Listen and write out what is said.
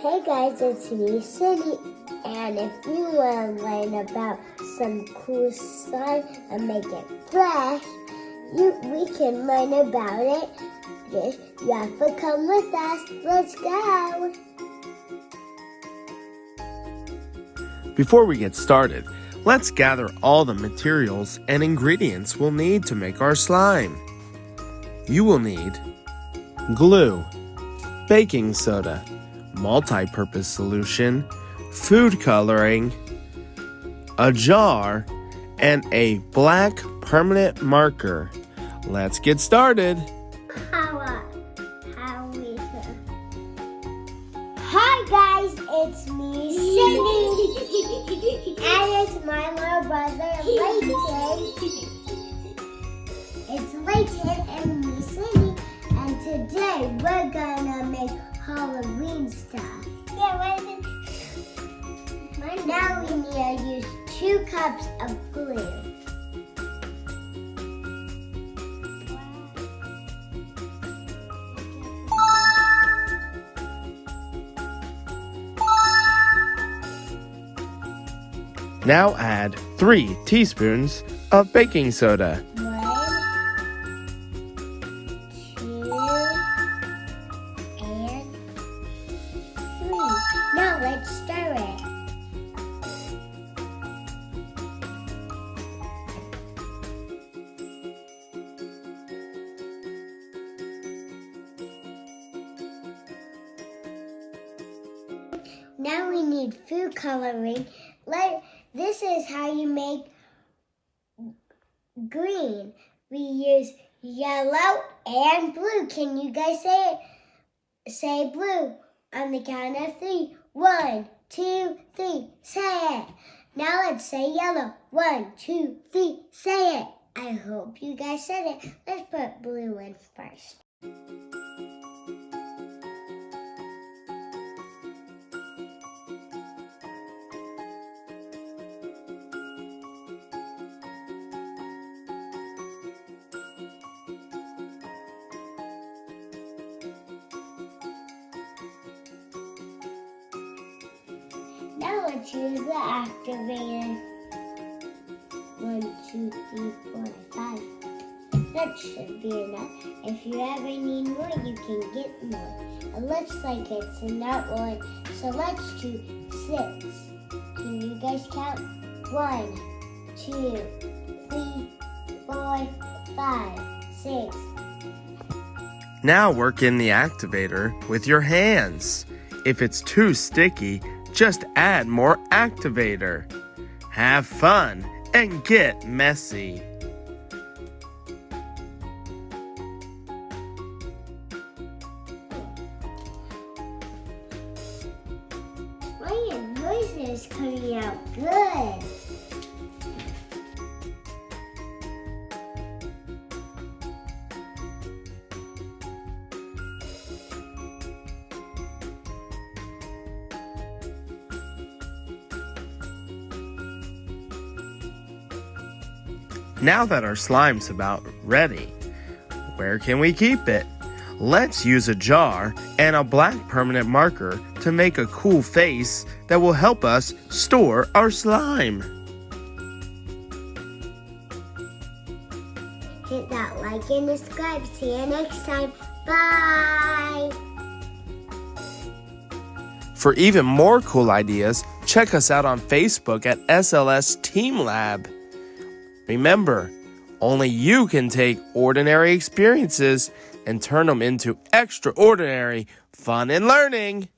Hey guys, it's me, Cindy, and if you want to learn about some cool slime and make it fresh, we can learn about it. You have to come with us. Let's go! Before we get started, let's gather all the materials and ingredients we'll need to make our slime. You will need glue, baking soda, multi-purpose solution, food coloring, a jar, and a black permanent marker. Let's get started. Hi guys, it's me, Cindy, and it's my little brother, Leyton. It's Leyton and me, Cindy, and today we're gonna make Halloween stuff. Now we need to use 2 cups of glue. Now add 3 teaspoons of baking soda. 1, 2, and 3. Now let's stir it. Now we need food coloring. This is how you make green. We use yellow and blue. Can you guys say it? Say blue on the count of 3. 1, 2, 3. Say it. Now let's say yellow. 1, 2, 3. Say it. I hope you guys said it. Let's put blue in first. Now let's use the activator. 1, 2, 3, 4, 5. That should be enough. If you ever need more, you can get more. It looks like it's not one, so let's do 6. Can you guys count? 1, 2, 3, 4, 5, 6. Now work in the activator with your hands. If it's too sticky, just add more activator. Have fun and get messy. My noise is coming out good. Now that our slime's about ready, where can we keep it? Let's use a jar and a black permanent marker to make a cool face that will help us store our slime. Hit that like and subscribe. See you next time. Bye! For even more cool ideas, check us out on Facebook at SLSteamLAB. Remember, only you can take ordinary experiences and turn them into extraordinary fun and learning.